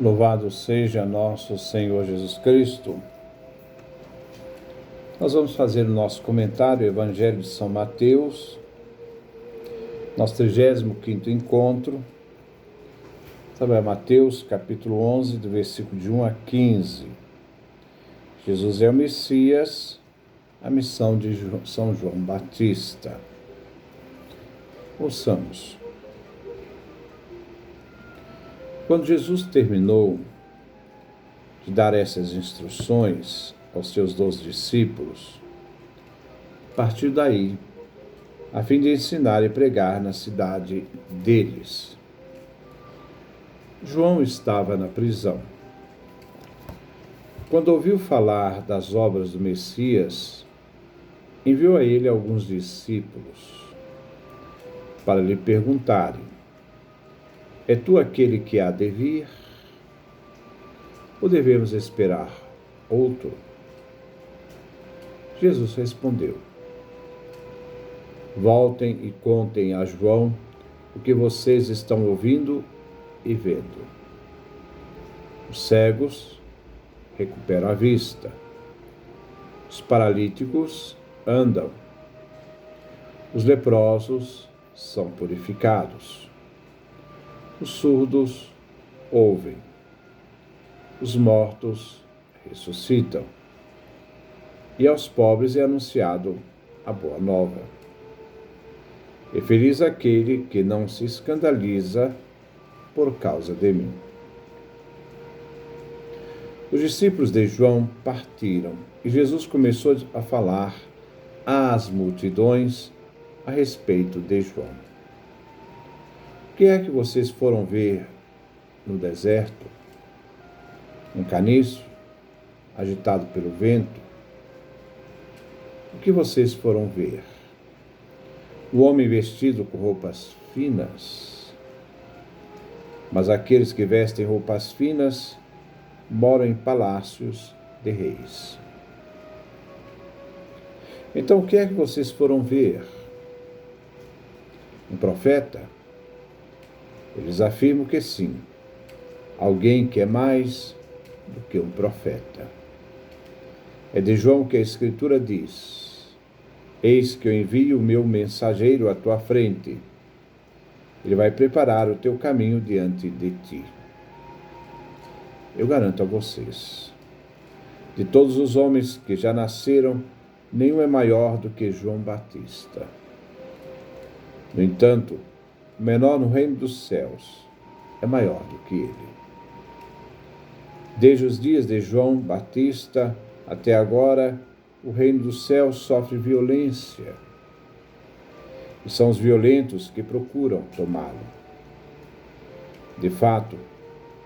Louvado seja nosso Senhor Jesus Cristo. Nós vamos fazer o nosso comentário, o Evangelho de São Mateus, nosso 35º encontro, sobre Mateus, capítulo 11, do versículo de 1 a 15. Jesus é o Messias, a missão de São João Batista. Ouçamos. Quando Jesus terminou de dar essas instruções aos seus 12 discípulos, partiu daí, a fim de ensinar e pregar na cidade deles. João estava na prisão. Quando ouviu falar das obras do Messias, enviou a ele alguns discípulos para lhe perguntarem: é tu aquele que há de vir? Ou devemos esperar outro? Jesus respondeu: voltem e contem a João o que vocês estão ouvindo e vendo. Os cegos recuperam a vista, os paralíticos andam, os leprosos são purificados, os surdos ouvem, os mortos ressuscitam, e aos pobres é anunciado a boa nova. E feliz aquele que não se escandaliza por causa de mim. Os discípulos de João partiram, e Jesus começou a falar às multidões a respeito de João. O que é que vocês foram ver no deserto? Um caniço agitado pelo vento? O que vocês foram ver? O homem vestido com roupas finas? Mas aqueles que vestem roupas finas moram em palácios de reis. Então, o que é que vocês foram ver? Um profeta? Eles afirmam que sim, alguém que é mais do que um profeta. É de João que a Escritura diz: eis que eu envio o meu mensageiro à tua frente. Ele vai preparar o teu caminho diante de ti. Eu garanto a vocês, de todos os homens que já nasceram, nenhum é maior do que João Batista. No entanto, o menor no reino dos céus é maior do que ele. Desde os dias de João Batista até agora, o reino dos céus sofre violência, e são os violentos que procuram tomá-lo. De fato,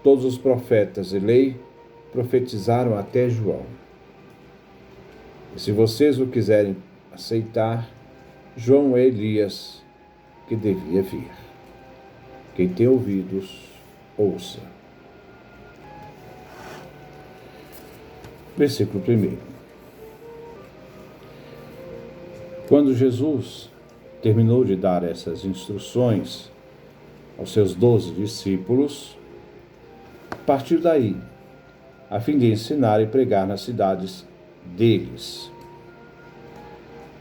todos os profetas e lei profetizaram até João. E se vocês o quiserem aceitar, João é Elias que devia vir. Quem tem ouvidos, ouça. Versículo 1. Quando Jesus terminou de dar essas instruções aos seus 12 discípulos, partiu daí, a fim de ensinar e pregar nas cidades deles.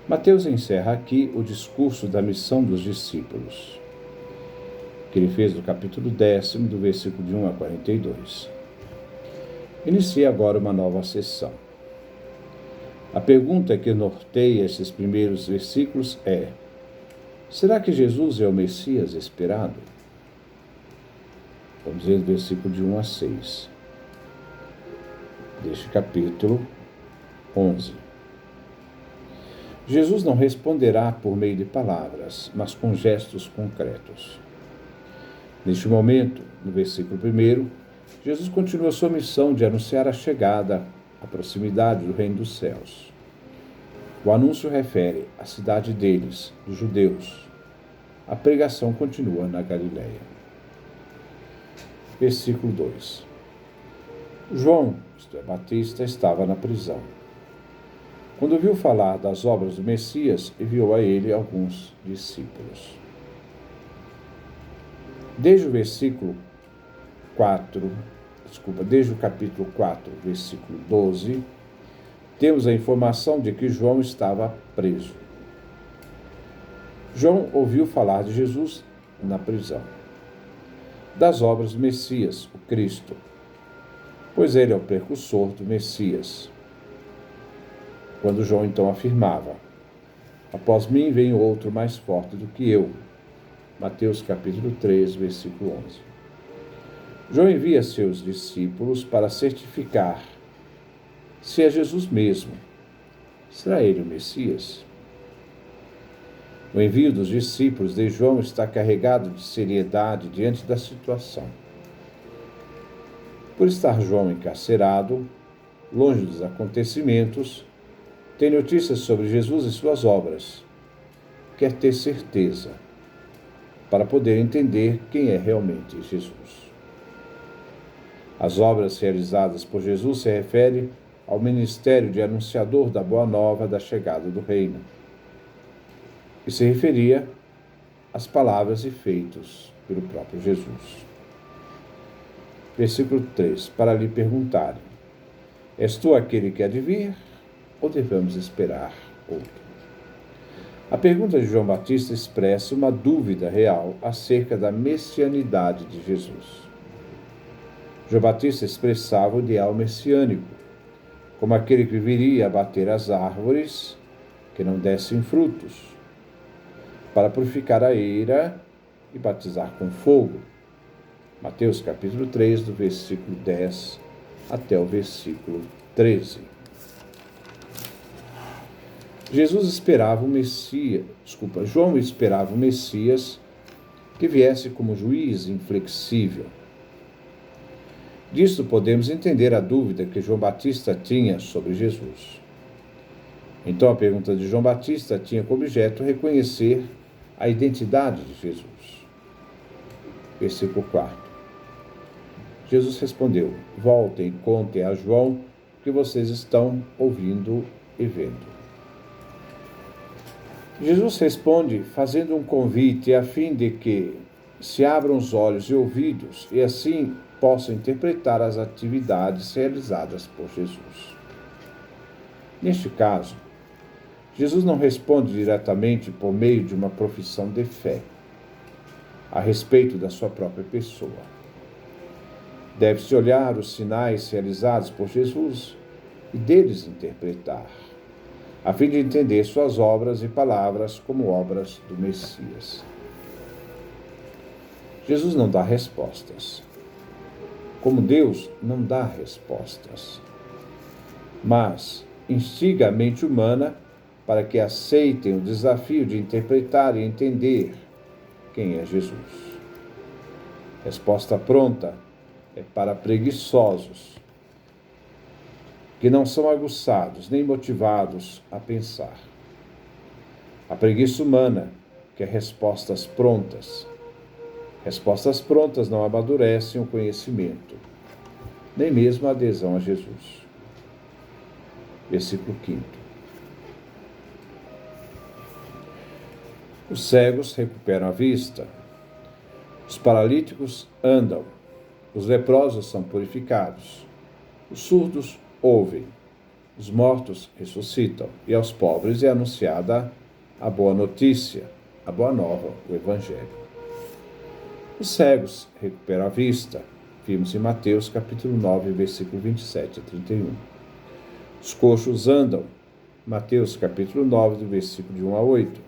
Mateus encerra aqui o discurso da missão dos discípulos, que ele fez no capítulo 10, do versículo de 1 a 42. Inicia agora uma nova sessão. A pergunta que norteia esses primeiros versículos é: será que Jesus é o Messias esperado? Vamos ver o versículo de 1 a 6, deste capítulo 11. Jesus não responderá por meio de palavras, mas com gestos concretos. Neste momento, no versículo 1, Jesus continua sua missão de anunciar a chegada, a proximidade do reino dos céus. O anúncio refere à cidade deles, dos judeus. A pregação continua na Galileia. Versículo 2. João, isto é, Batista, estava na prisão. Quando ouviu falar das obras do Messias, enviou a ele alguns discípulos. Desde o versículo 4, desde o capítulo 4, versículo 12, temos a informação de que João estava preso. João ouviu falar de Jesus na prisão, das obras do Messias, o Cristo, pois ele é o precursor do Messias. Quando João então afirmava: após mim vem outro mais forte do que eu. Mateus capítulo 3, versículo 11. João envia seus discípulos para certificar se é Jesus mesmo. Será ele o Messias? O envio dos discípulos de João está carregado de seriedade diante da situação. Por estar João encarcerado, longe dos acontecimentos, tem notícias sobre Jesus e suas obras. Quer ter certeza, para poder entender quem é realmente Jesus. As obras realizadas por Jesus se referem ao ministério de anunciador da Boa Nova da chegada do reino, e se referia às palavras e feitos pelo próprio Jesus. Versículo 3. Para lhe perguntarem: és tu aquele que há de vir, ou devemos esperar outro? A pergunta de João Batista expressa uma dúvida real acerca da messianidade de Jesus. João Batista expressava o ideal messiânico, como aquele que viria abater as árvores que não dessem frutos, para purificar a eira e batizar com fogo. Mateus capítulo 3, do versículo 10 até o versículo 13. João esperava o Messias que viesse como juiz inflexível. Disto podemos entender a dúvida que João Batista tinha sobre Jesus. Então a pergunta de João Batista tinha como objeto reconhecer a identidade de Jesus. Versículo 4. Jesus respondeu: voltem e contem a João o que vocês estão ouvindo e vendo. Jesus responde fazendo um convite a fim de que se abram os olhos e ouvidos e assim possam interpretar as atividades realizadas por Jesus. Neste caso, Jesus não responde diretamente por meio de uma profissão de fé a respeito da sua própria pessoa. Deve-se olhar os sinais realizados por Jesus e deles interpretar, a fim de entender suas obras e palavras como obras do Messias. Jesus não dá respostas. Como Deus não dá respostas, mas instiga a mente humana para que aceitem o desafio de interpretar e entender quem é Jesus. Resposta pronta é para preguiçosos, que não são aguçados nem motivados a pensar. A preguiça humana quer respostas prontas. Respostas prontas não amadurecem o conhecimento, nem mesmo a adesão a Jesus. Versículo 5. Os cegos recuperam a vista, os paralíticos andam, os leprosos são purificados, os surdos ouvem, os mortos ressuscitam, e aos pobres é anunciada a boa notícia, a boa nova, o Evangelho. Os cegos recuperam a vista, vimos em Mateus capítulo 9, versículo 27 a 31. Os coxos andam, Mateus capítulo 9, do versículo de 1 a 8.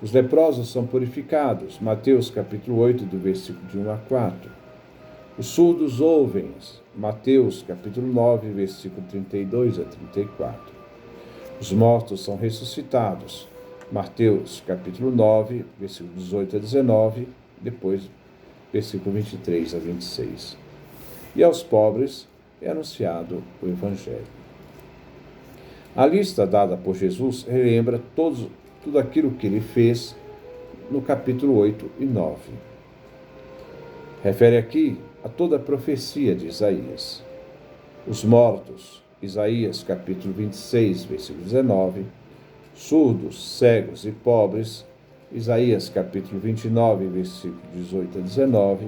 Os leprosos são purificados, Mateus capítulo 8, do versículo de 1 a 4. Os surdos ouvem, Mateus capítulo 9, versículo 32 a 34. Os mortos são ressuscitados, Mateus capítulo 9, versículo 18 a 19, depois versículo 23 a 26. E aos pobres é anunciado o Evangelho. A lista dada por Jesus relembra tudo aquilo que ele fez no capítulo 8 e 9. Refere aqui a toda a profecia de Isaías. Os mortos, Isaías capítulo 26, versículo 19. Surdos, cegos e pobres, Isaías capítulo 29, versículo 18 a 19.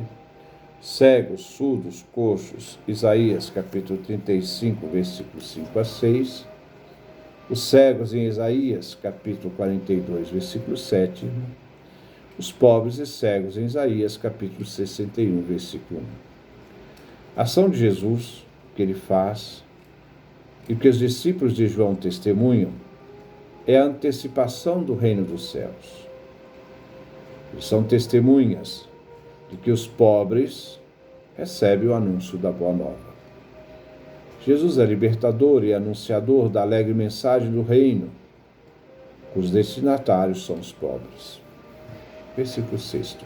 cegos, surdos, coxos, Isaías capítulo 35, versículos 5 a 6, os cegos em Isaías capítulo 42, versículo 7, os pobres e cegos em Isaías capítulo 61, versículo 1. A ação de Jesus, que ele faz, e o que os discípulos de João testemunham, é a antecipação do reino dos céus. Eles são testemunhas de que os pobres recebem o anúncio da boa nova. Jesus é libertador e anunciador da alegre mensagem do reino. Os destinatários são os pobres. Versículo 6.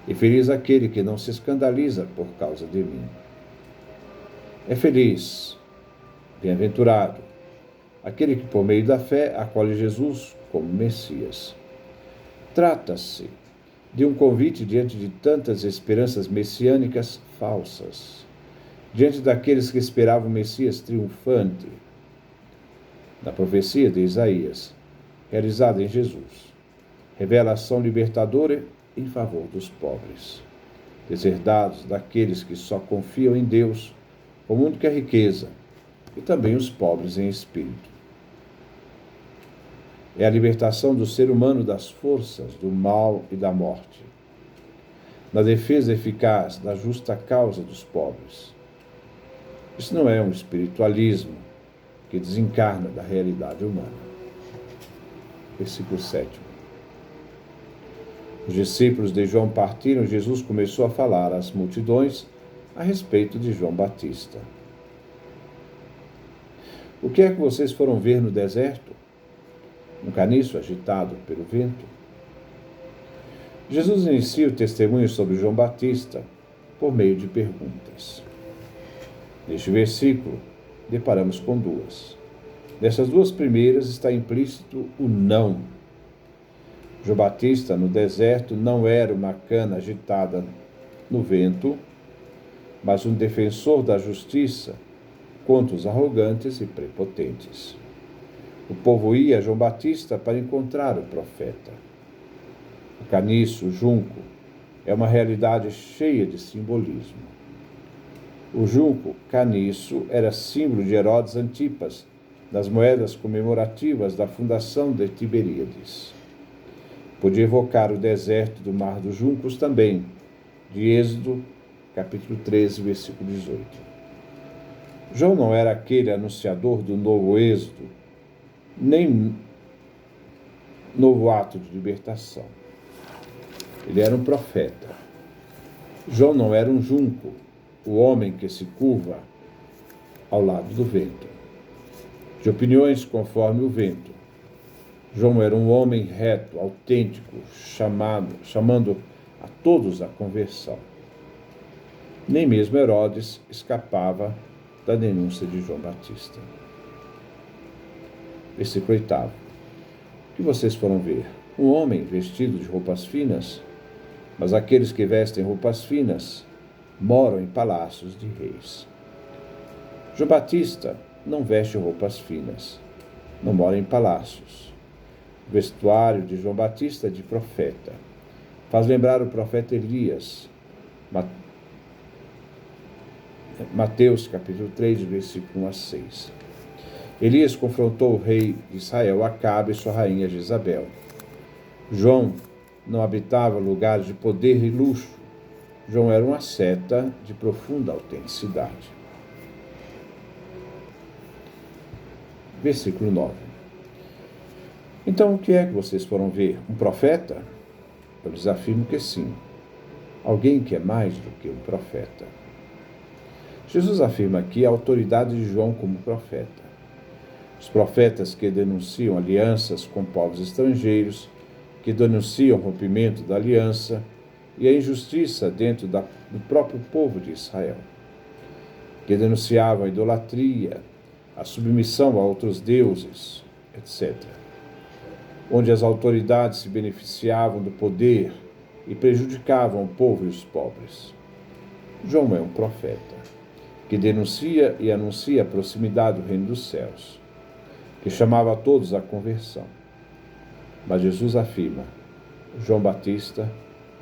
E feliz aquele que não se escandaliza por causa de mim. É feliz, bem-aventurado, aquele que por meio da fé acolhe Jesus como Messias. Trata-se de um convite diante de tantas esperanças messiânicas falsas, diante daqueles que esperavam o Messias triunfante. Na profecia de Isaías, realizada em Jesus, revelação libertadora em favor dos pobres, deserdados, daqueles que só confiam em Deus como única riqueza, e também os pobres em espírito. É a libertação do ser humano das forças do mal e da morte, na defesa eficaz da justa causa dos pobres. Isso não é um espiritualismo que desencarna da realidade humana. Versículo 7. Os discípulos de João partiram e Jesus começou a falar às multidões a respeito de João Batista. O que é que vocês foram ver no deserto? Um caniço agitado pelo vento? Jesus inicia o testemunho sobre João Batista por meio de perguntas. Neste versículo, deparamos com duas. Dessas duas primeiras está implícito o não. João Batista, no deserto, não era uma cana agitada no vento, mas um defensor da justiça contra os arrogantes e prepotentes. O povo ia a João Batista para encontrar o profeta. O caniço, o junco, é uma realidade cheia de simbolismo. O junco, caniço, era símbolo de Herodes Antipas, nas moedas comemorativas da fundação de Tiberíades. Podia evocar o deserto do Mar dos Juncos também, de Êxodo, capítulo 13, versículo 18. João não era aquele anunciador do novo êxodo, nem novo ato de libertação. Ele era um profeta. João não era um junco, o homem que se curva ao lado do vento, de opiniões conforme o vento. João era um homem reto, autêntico, chamando a todos à conversão. Nem mesmo Herodes escapava da denúncia de João Batista. Versículo 8. O que vocês foram ver? Um homem vestido de roupas finas, mas aqueles que vestem roupas finas moram em palácios de reis. João Batista não veste roupas finas, não mora em palácios. O vestuário de João Batista é de profeta. Faz lembrar o profeta Elias. Mateus capítulo 3, versículo 1 a 6. Elias confrontou o rei de Israel, Acabe, e sua rainha Jezabel. João não habitava lugares de poder e luxo. João era um asceta de profunda autenticidade. Versículo 9. Então, o que é que vocês foram ver? Um profeta? Eu lhes afirmo que sim. Alguém que é mais do que um profeta. Jesus afirma aqui a autoridade de João como profeta. Os profetas que denunciam alianças com povos estrangeiros, que denunciam o rompimento da aliança e a injustiça dentro do próprio povo de Israel, que denunciavam a idolatria, a submissão a outros deuses, etc., onde as autoridades se beneficiavam do poder e prejudicavam o povo e os pobres. João é um profeta que denuncia e anuncia a proximidade do reino dos céus, que chamava a todos à conversão. Mas Jesus afirma: João Batista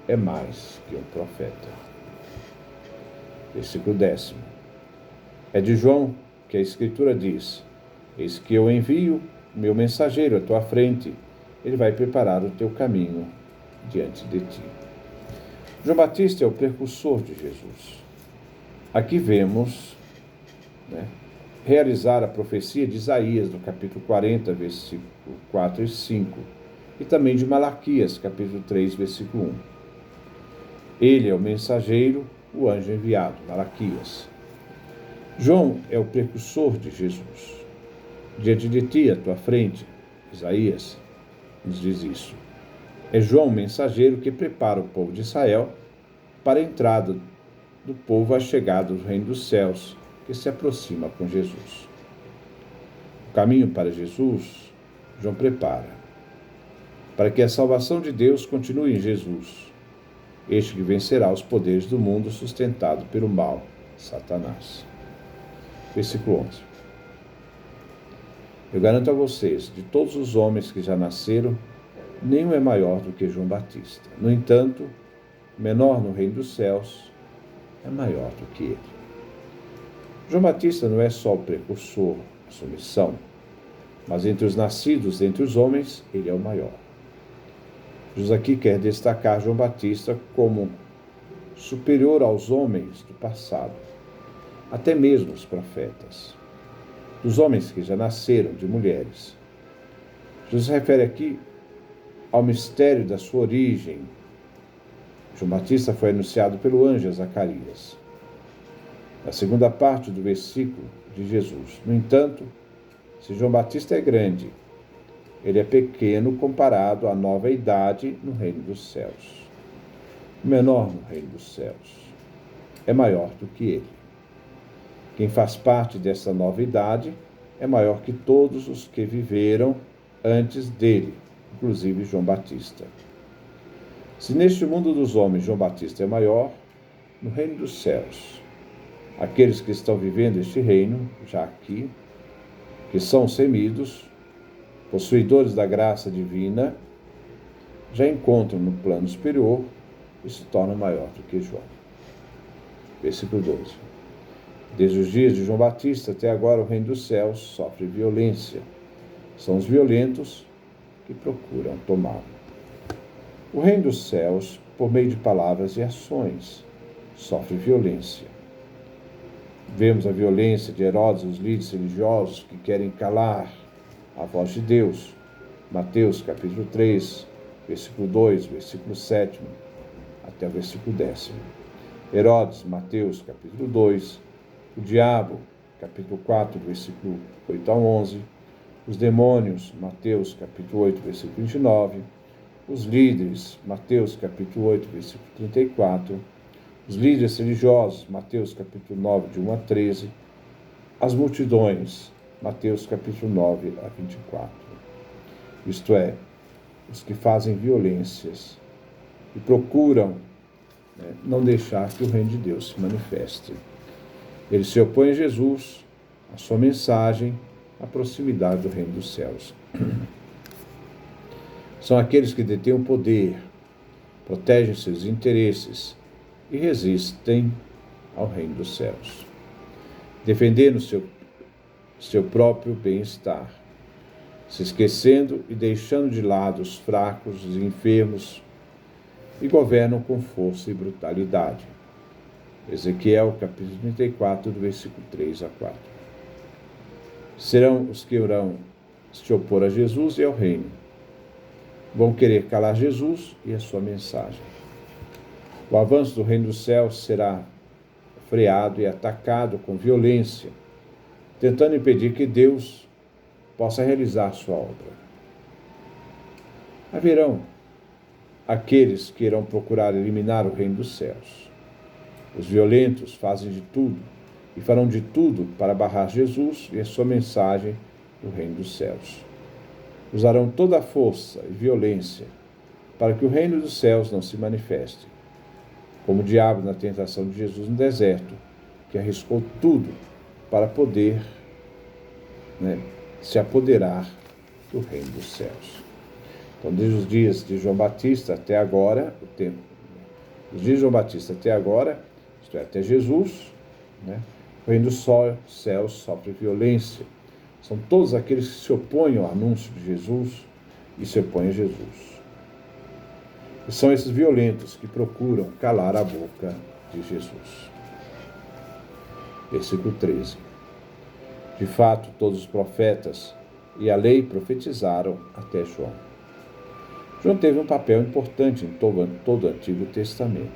é mais que um profeta. Versículo 10. É de João que a Escritura diz: eis que eu envio o meu mensageiro à tua frente, ele vai preparar o teu caminho diante de ti. João Batista é o precursor de Jesus. Aqui vemos realizar a profecia de Isaías, no capítulo 40, versículo 4 e 5, e também de Malaquias, capítulo 3, versículo 1. Ele é o mensageiro, o anjo enviado, Malaquias. João é o precursor de Jesus. Diante de ti, à tua frente, Isaías nos diz isso. É João o mensageiro que prepara o povo de Israel para a entrada do povo à chegada do reino dos céus, que se aproxima com Jesus. O caminho para Jesus, João prepara, para que a salvação de Deus continue em Jesus, este que vencerá os poderes do mundo sustentado pelo mal, Satanás. Versículo 11. Eu garanto a vocês, de todos os homens que já nasceram, nenhum é maior do que João Batista. No entanto, menor no reino dos céus é maior do que ele. João Batista não é só o precursor, a sua missão, mas entre os nascidos, entre os homens, ele é o maior. Jesus aqui quer destacar João Batista como superior aos homens do passado, até mesmo os profetas, dos homens que já nasceram de mulheres. Jesus se refere aqui ao mistério da sua origem. João Batista foi anunciado pelo anjo a Zacarias. Na segunda parte do versículo de Jesus. No entanto, se João Batista é grande, ele é pequeno comparado à nova idade no reino dos céus. O menor no reino dos céus é maior do que ele. Quem faz parte dessa nova idade é maior que todos os que viveram antes dele, inclusive João Batista. Se neste mundo dos homens João Batista é maior, no reino dos céus, aqueles que estão vivendo este reino, já aqui, que são semidos, possuidores da graça divina, já encontram no plano superior e se tornam maior do que João. Versículo 12. Desde os dias de João Batista até agora o reino dos céus sofre violência. São os violentos que procuram tomá-lo. O reino dos céus, por meio de palavras e ações, sofre violência. Vemos a violência de Herodes e os líderes religiosos que querem calar a voz de Deus. Mateus capítulo 3, versículo 2, versículo 7, até o versículo 10. Herodes, Mateus capítulo 2, o diabo, capítulo 4, versículo 8 a 11, os demônios, Mateus capítulo 8, versículo 29, os líderes, Mateus capítulo 8, versículo 34, os líderes religiosos, Mateus capítulo 9, de 1 a 13, as multidões, Mateus capítulo 9 a 24. Isto é, os que fazem violências e procuram não deixar que o reino de Deus se manifeste. Eles se opõem a Jesus, a sua mensagem, à proximidade do reino dos céus. São aqueles que detêm o poder, protegem seus interesses e resistem ao reino dos céus, defendendo seu próprio bem-estar, se esquecendo e deixando de lado os fracos, os enfermos, e governam com força e brutalidade. Ezequiel, capítulo 34, do versículo 3 a 4. Serão os que irão se opor a Jesus e ao reino. Vão querer calar Jesus e a sua mensagem. O avanço do reino dos céus será freado e atacado com violência, tentando impedir que Deus possa realizar sua obra. Haverão aqueles que irão procurar eliminar o reino dos céus. Os violentos fazem de tudo e farão de tudo para barrar Jesus e a sua mensagem do reino dos céus. Usarão toda a força e violência para que o reino dos céus não se manifeste, como o diabo na tentação de Jesus no deserto, que arriscou tudo para poder se apoderar do reino dos céus. Então, desde os dias de João Batista até agora, o tempo Os dias de João Batista até agora, isto é, até Jesus, o reino dos céus sofre violência. São todos aqueles que se opõem ao anúncio de Jesus e se opõem a Jesus. E são esses violentos que procuram calar a boca de Jesus. Versículo 13. De fato, todos os profetas e a lei profetizaram até João. João teve um papel importante em todo o Antigo Testamento.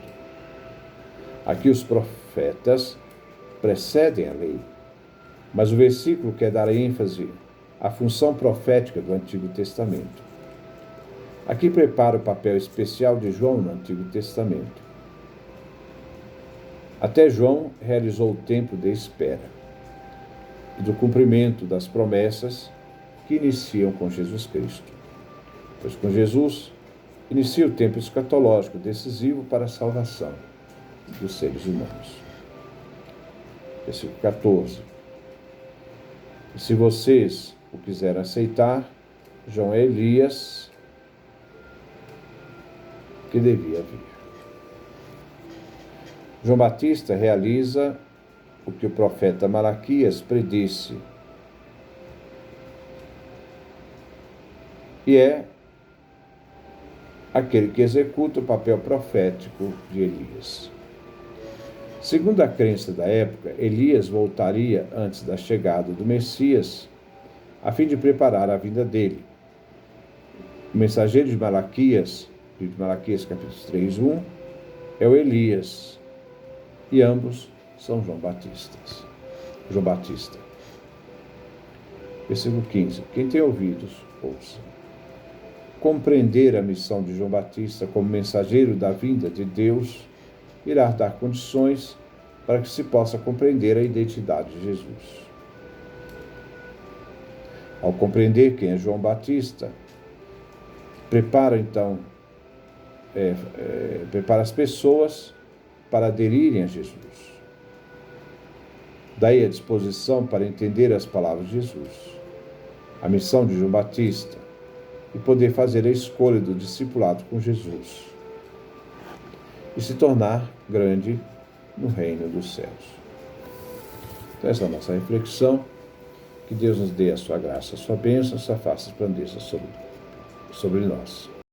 Aqui os profetas precedem a lei, mas o versículo quer dar ênfase à função profética do Antigo Testamento. Aqui prepara o papel especial de João no Antigo Testamento. Até João realizou o tempo de espera e do cumprimento das promessas que iniciam com Jesus Cristo. Pois com Jesus inicia o tempo escatológico decisivo para a salvação dos seres humanos. Versículo 14. E se vocês o quiserem aceitar, João é Elias que devia vir. João Batista realiza o que o profeta Malaquias predisse, e é aquele que executa o papel profético de Elias. Segundo a crença da época, Elias voltaria antes da chegada do Messias, a fim de preparar a vinda dele. O mensageiro de Malaquias capítulo 3:1, é o Elias, e ambos são João Batista. Versículo 15. Quem tem ouvidos, ouça. Compreender a missão de João Batista como mensageiro da vinda de Deus irá dar condições para que se possa compreender a identidade de Jesus. Ao compreender quem é João Batista, prepara as pessoas para aderirem a Jesus. Daí a disposição para entender as palavras de Jesus, a missão de João Batista, e poder fazer a escolha do discipulado com Jesus e se tornar grande no reino dos céus. Então, essa é a nossa reflexão. Que Deus nos dê a sua graça, a sua bênção, a sua face resplandeça sobre nós.